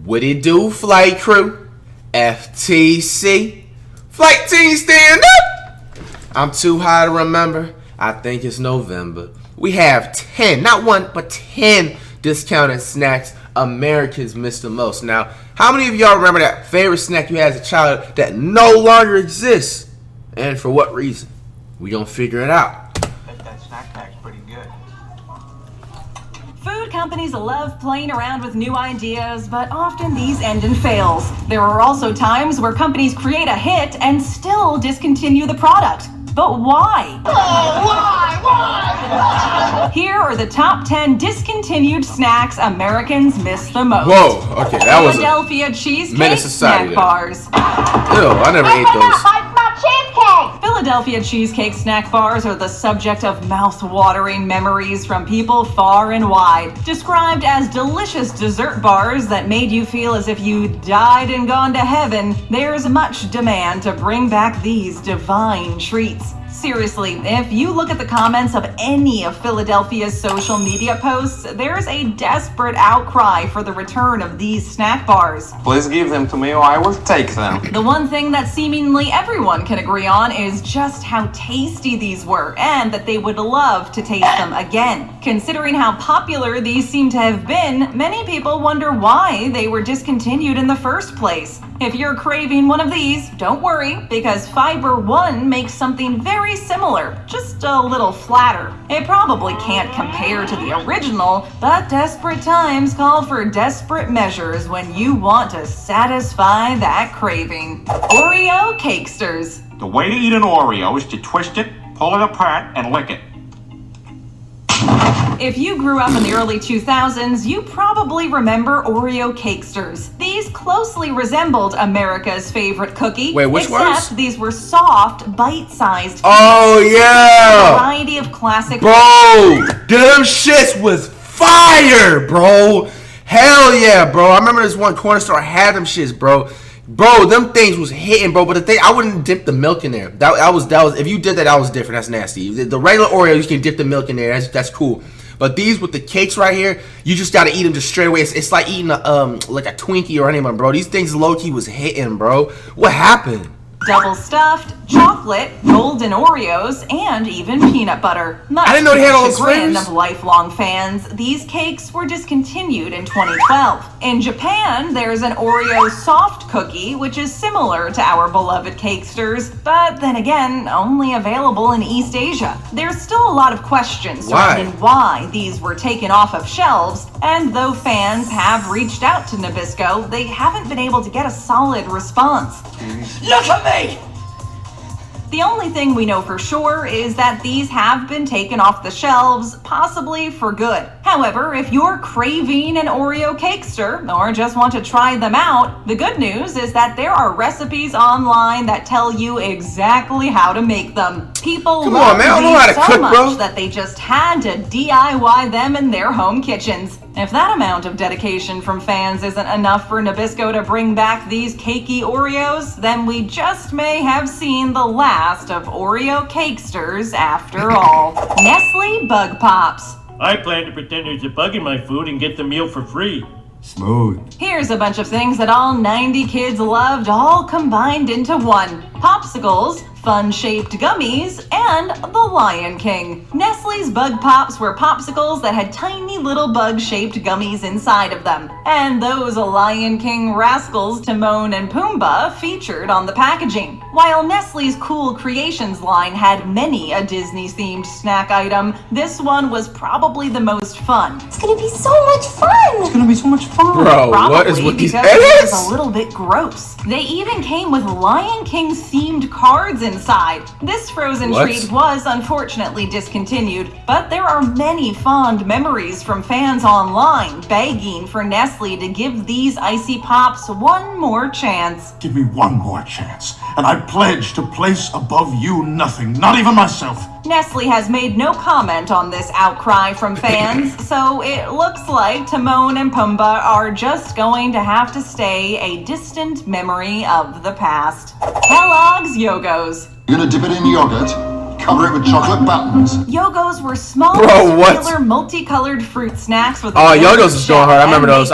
What it do, flight crew? FTC? Flight team stand up! I'm too high to remember. I think it's November. We have 10, not one, but 10 discounted snacks Americans miss the most. Now, how many of y'all remember that favorite snack you had as a child that no longer exists? And for what reason? We gonna figure it out. That snack pack's pretty good. Food companies love playing around with new ideas, but often these end in fails. There are also times where companies create a hit and still discontinue the product. But why? Oh, why? Here are the top 10 discontinued snacks Americans miss the most. Whoa, okay, that was Philadelphia cheesecake menace society snack bars. Ew, I never ate those. Philadelphia cheesecake snack bars are the subject of mouth-watering memories from people far and wide. Described as delicious dessert bars that made you feel as if you died and gone to heaven, there's much demand to bring back these divine treats. Seriously, if you look at the comments of any of Philadelphia's social media posts, there's a desperate outcry for the return of these snack bars. Please give them to me or I will take them. The one thing that seemingly everyone can agree on is just how tasty these were, and that they would love to taste them again. Considering how popular these seem to have been, many people wonder why they were discontinued in the first place. If you're craving one of these, don't worry, because Fiber One makes something very similar, just a little flatter. It probably can't compare to the original, but desperate times call for desperate measures when you want to satisfy that craving. Oreo Cakesters. The way to eat an Oreo is to twist it, pull it apart, and lick it. If you grew up in the early 2000s, you probably remember Oreo Cakesters. These closely resembled America's favorite cookie. Wait, which ones? Except these were soft, bite-sized. Oh, yeah! A variety of classic. Bro, them shits was fire, bro. Hell yeah, bro. I remember this one corner store had them shits, bro. Bro, them things was hitting, bro. But the thing, I wouldn't dip the milk in there. That was. If you did that, that was different. That's nasty. The regular Oreo, you can dip the milk in there. That's cool. But these with the cakes right here, you just gotta eat them just straight away. It's like eating like a Twinkie or anything, bro. These things low key was hitting, bro. What happened? Double stuffed, chocolate, golden Oreos, and even peanut butter. Much I didn't know they had all to those the chagrin flavors. of lifelong fans, these cakes were discontinued in 2012. In Japan, there's an Oreo soft cookie, which is similar to our beloved Cakesters, but then again, only available in East Asia. There's still a lot of questions surrounding why these were taken off of shelves, and though fans have reached out to Nabisco, they haven't been able to get a solid response. Look at me! The only thing we know for sure is that these have been taken off the shelves, possibly for good. However, if you're craving an Oreo Cakester or just want to try them out, the good news is that there are recipes online that tell you exactly how to make them. People love man, I don't know how to these so cook, much bro. that they just had to DIY them in their home kitchens. If that amount of dedication from fans isn't enough for Nabisco to bring back these cakey Oreos, then we just may have seen the last of Oreo Cakesters after all. Nestle Bug Pops. I plan to pretend there's a bug in my food and get the meal for free. Smooth. Here's a bunch of things that all 90 kids loved, all combined into one. Popsicles, fun-shaped gummies, and the Lion King. Nestle's Bug Pops were popsicles that had tiny little bug-shaped gummies inside of them. And those Lion King rascals Timon and Pumbaa featured on the packaging. While Nestle's Cool Creations line had many a Disney-themed snack item, this one was probably the most fun. It's gonna be so much fun! It's gonna be so much fun. Bro, Probably what is with these because it was edits? a little bit gross. They even came with Lion King themed cards inside. This frozen What? treat was unfortunately discontinued, but there are many fond memories from fans online begging for Nestle to give these icy pops one more chance. Give me one more chance, and I pledge to place above you nothing, not even myself. Nestle has made no comment on this outcry from fans, so it looks like Timon and Pumbaa are just going to have to stay a distant memory of the past. Kelloggs Yogos. You're gonna dip it in yogurt? Cover it with chocolate buttons. Yogos were small, Bro, what? circular, multicolored fruit snacks with Oh, a Yogos is going hard. I remember those.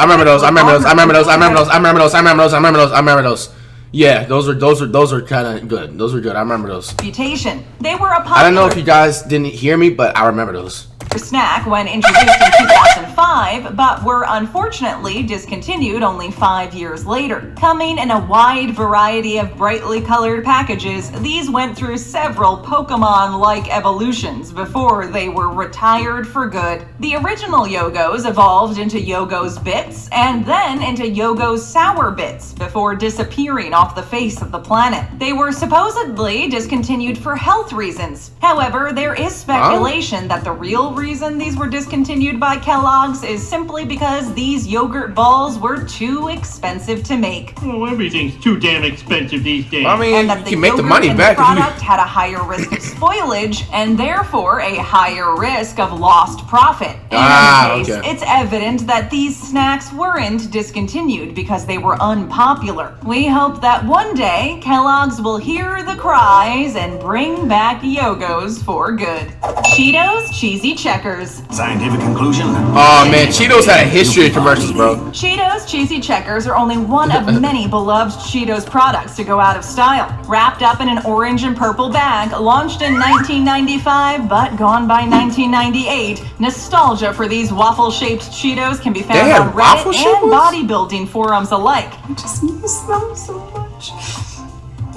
Yeah, those are kind of good. Those were good. I remember those. Reputation. They were a popular I don't know if you guys didn't hear me, but I remember those. snack when introduced in 2005, but were unfortunately discontinued only 5 years later. Coming in a wide variety of brightly colored packages, these went through several Pokemon-like evolutions before they were retired for good. The original Yogos evolved into Yogos Bits and then into Yogos Sour Bits before disappearing off the face of the planet. They were supposedly discontinued for health reasons. However, there is speculation that the real reason these were discontinued by Kellogg's is simply because these yogurt balls were too expensive to make. Oh, everything's too damn expensive these days. I mean, And that you the can make the yogurt money in back the if you. product had a higher risk of spoilage and therefore a higher risk of lost profit. In any case, okay. it's evident that these snacks weren't discontinued because they were unpopular. We hope that one day Kellogg's will hear the cries and bring back Yogos for good. Cheetos Cheesy Checkers. Scientific conclusion? Oh man, Cheetos had a history of commercials, bro. Cheetos Cheesy Checkers are only one of many beloved Cheetos products to go out of style. Wrapped up in an orange and purple bag, launched in 1995 but gone by 1998, nostalgia for these waffle-shaped Cheetos can be found They had on waffle Reddit shaped and ones? bodybuilding forums alike. I just miss them so much.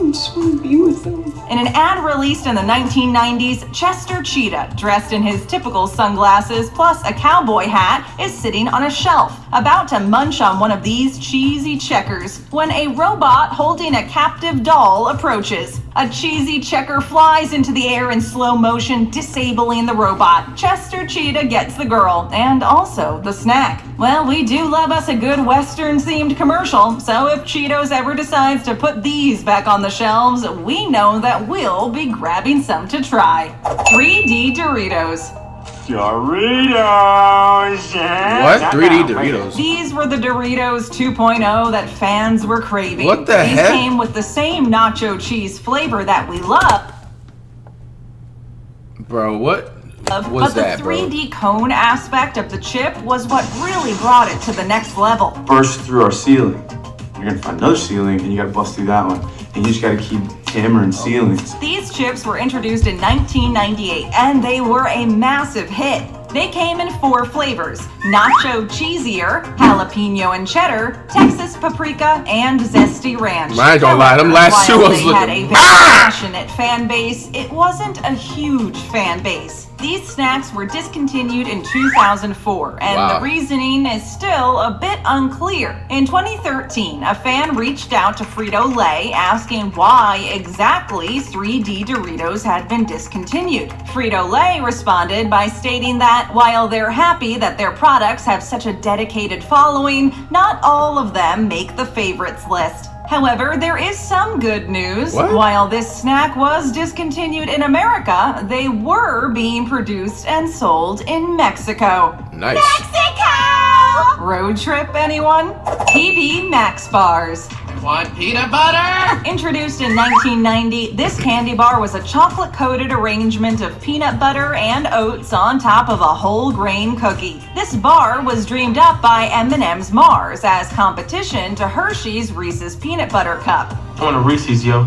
I just want to be with them. In an ad released in the 1990s, Chester Cheetah, dressed in his typical sunglasses plus a cowboy hat, is sitting on a shelf, about to munch on one of these cheesy checkers, when a robot holding a captive doll approaches. A cheesy checker flies into the air in slow motion, disabling the robot. Chester Cheetah gets the girl, and also the snack. Well, we do love us a good Western-themed commercial, so if Cheetos ever decides to put these back on the shelves, we know that we'll be grabbing some to try. 3D Doritos. Doritos! What? 3D Doritos. These were the Doritos 2.0 that fans were craving. What the These heck? came with the same nacho cheese flavor that we love. Bro, what But was the that, bro? 3D cone aspect of the chip was what really brought it to the next level. Burst through our ceiling. You're gonna find another ceiling and you gotta bust through that one. And you just gotta keep hammering ceilings. These chips were introduced in 1998 and they were a massive hit. They came in 4 flavors: nacho cheesier, jalapeno and cheddar, Texas paprika, and zesty ranch. I ain't gonna lie, them last two While was they had a looking- very passionate fan base, it wasn't a huge fan base. These snacks were discontinued in 2004, and Wow. the reasoning is still a bit unclear. In 2013, a fan reached out to Frito-Lay asking why exactly 3D Doritos had been discontinued. Frito-Lay responded by stating that while they're happy that their products have such a dedicated following, not all of them make the favorites list. However, there is some good news. What? While this snack was discontinued in America, they were being produced and sold in Mexico. Nice. Mexico! Road trip, anyone? PB Max Bars. Want peanut butter? Introduced in 1990, this candy bar was a chocolate-coated arrangement of peanut butter and oats on top of a whole grain cookie. This bar was dreamed up by M&M's Mars as competition to Hershey's Reese's Peanut Butter Cup. I want a Reese's, yo.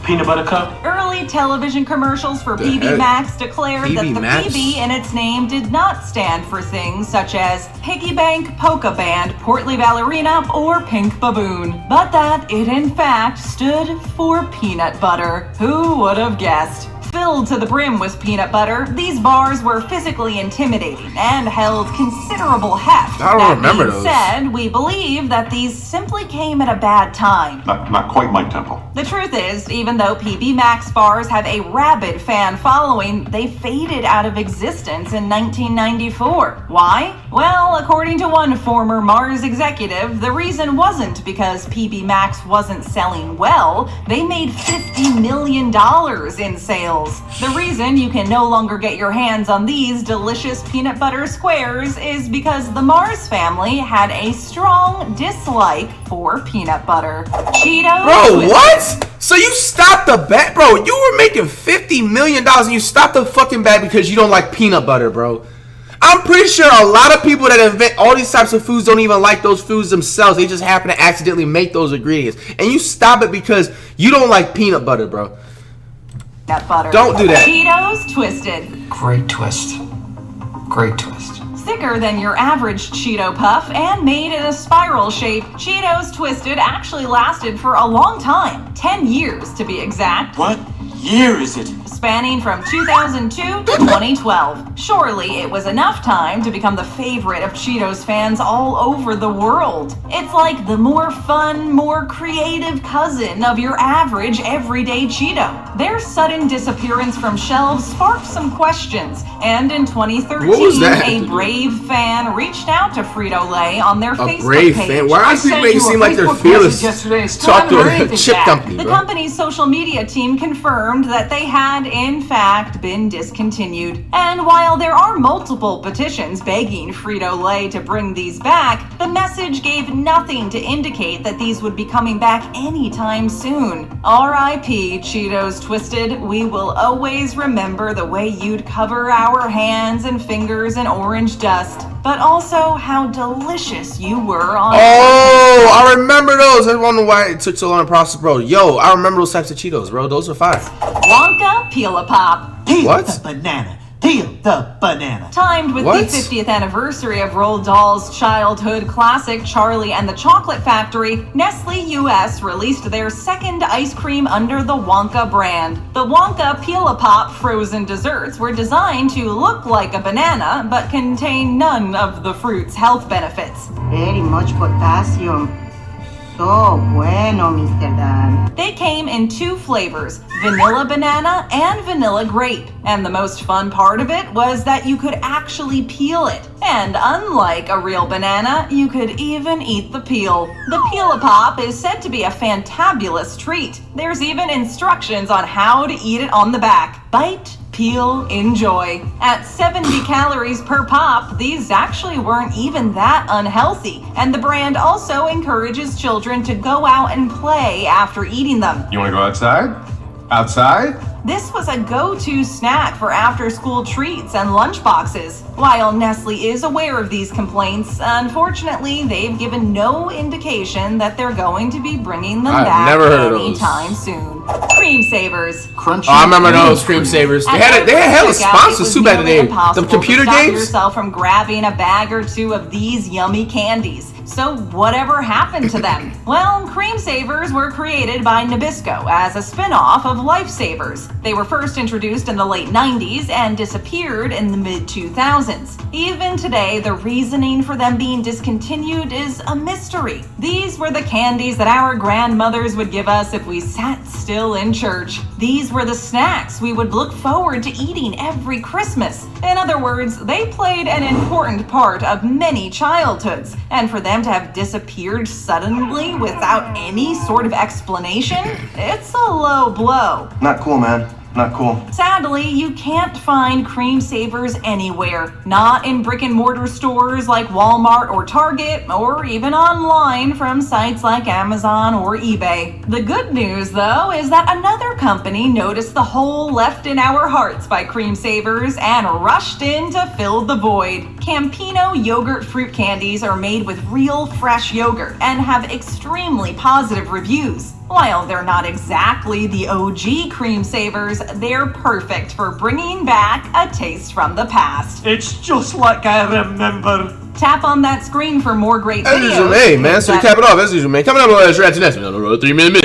Peanut butter cup? Early television commercials for The PB heck? Max declared PB that the Max? PB in its name did not stand for things such as Piggy Bank, Polka Band, Portly Ballerina, or Pink Baboon, but that it in fact stood for peanut butter. Who would have guessed? Filled to the brim with peanut butter, these bars were physically intimidating and held considerable heft. I don't That remember being those. said, we believe that these simply came at a bad time. Not quite my temple. The truth is, even though PB Max bars have a rabid fan following, they faded out of existence in 1994. Why? Well, according to one former Mars executive, the reason wasn't because PB Max wasn't selling well. They made $50 million in sales. Cheetos. The reason you can no longer get your hands on these delicious peanut butter squares is because the Mars family had a strong dislike for peanut butter. Cheetos. Bro, Twisted. what? So you stopped the bet, bro? You were making $50 million and you stopped the fucking bet because you don't like peanut butter, bro. I'm pretty sure a lot of people that invent all these types of foods don't even like those foods themselves. They just happen to accidentally make those ingredients. And you stop it because you don't like peanut butter, bro. Peanut butter. Don't do that. Cheetos Twisted. Great twist. Great twist. Thicker than your average Cheeto Puff and made in a spiral shape, Cheetos Twisted actually lasted for a long time. 10 years to be exact. What year is it? Spanning from 2002 to 2012. Surely it was enough time to become the favorite of Cheetos fans all over the world. It's like the more fun, more creative cousin of your average everyday Cheeto. Their sudden disappearance from shelves sparked some questions, and in 2013, What was that? a brave fan reached out to Frito-Lay on their Facebook Brave page. fan? Why do people make it seem like they're fearless? Talk to a chip company, The bro. company's social media team confirmed that they had, in fact, been discontinued. And while there are multiple petitions begging Frito-Lay to bring these back, the message gave nothing to indicate that these would be coming back anytime soon. R.I.P. Cheetos Twisted, we will always remember the way you'd cover our hands and fingers in orange dust, but also how delicious you were on. Oh, I remember those. I wonder why it took so long to process, bro. Yo, I remember those types of Cheetos, bro. Those are fire. Winka Peel Pop. Peel What? the banana. Peel the banana. Timed with What? the 50th anniversary of Roald Dahl's childhood classic Charlie and the Chocolate Factory, Nestle US released their second ice cream under the Wonka brand. The Wonka Peel Pop frozen desserts were designed to look like a banana, but contain none of the fruit's health benefits. Very much potassium. So bueno, Mr. Dan. They came in two flavors, vanilla banana and vanilla grape. And the most fun part of it was that you could actually peel it. And unlike a real banana, you could even eat the peel. The Peel-A-Pop is said to be a fantabulous treat. There's even instructions on how to eat it on the back. Bite, peel, enjoy. At 70 calories per pop, these actually weren't even that unhealthy. And the brand also encourages children to go out and play after eating them. You want to go outside? Outside? This was a go-to snack for after-school treats and lunchboxes. While Nestle is aware of these complaints, unfortunately, they've given no indication that they're going to be bringing them I've back never heard of those. anytime soon. Cream Savers. Crunchy. Oh, I remember those Cream Savers. They had hella sponsors too back in the day. Them computer to stop games. yourself from grabbing a bag or two of these yummy candies. So whatever happened to them? Well, Cream Savers were created by Nabisco as a spin-off of Lifesavers. They were first introduced in the late 90s and disappeared in the mid-2000s. Even today, the reasoning for them being discontinued is a mystery. These were the candies that our grandmothers would give us if we sat still in church. These were the snacks we would look forward to eating every Christmas. In other words, they played an important part of many childhoods, and for them to have disappeared suddenly without any sort of explanation, it's a low blow. Not cool, man. Not cool. Sadly, you can't find Cream Savers anywhere. Not in brick and mortar stores like Walmart or Target, or even online from sites like Amazon or eBay. The good news, though, is that another company noticed the hole left in our hearts by Cream Savers and rushed in to fill the void. Campino yogurt fruit candies are made with real fresh yogurt and have extremely positive reviews. While they're not exactly the OG Cream Savers, they're perfect for bringing back a taste from the past. It's just like I remember. Tap on that screen for more great As videos. usual, hey, man. So you cap it off. As usual, man. Coming up on FlightReacts next. 3 minute.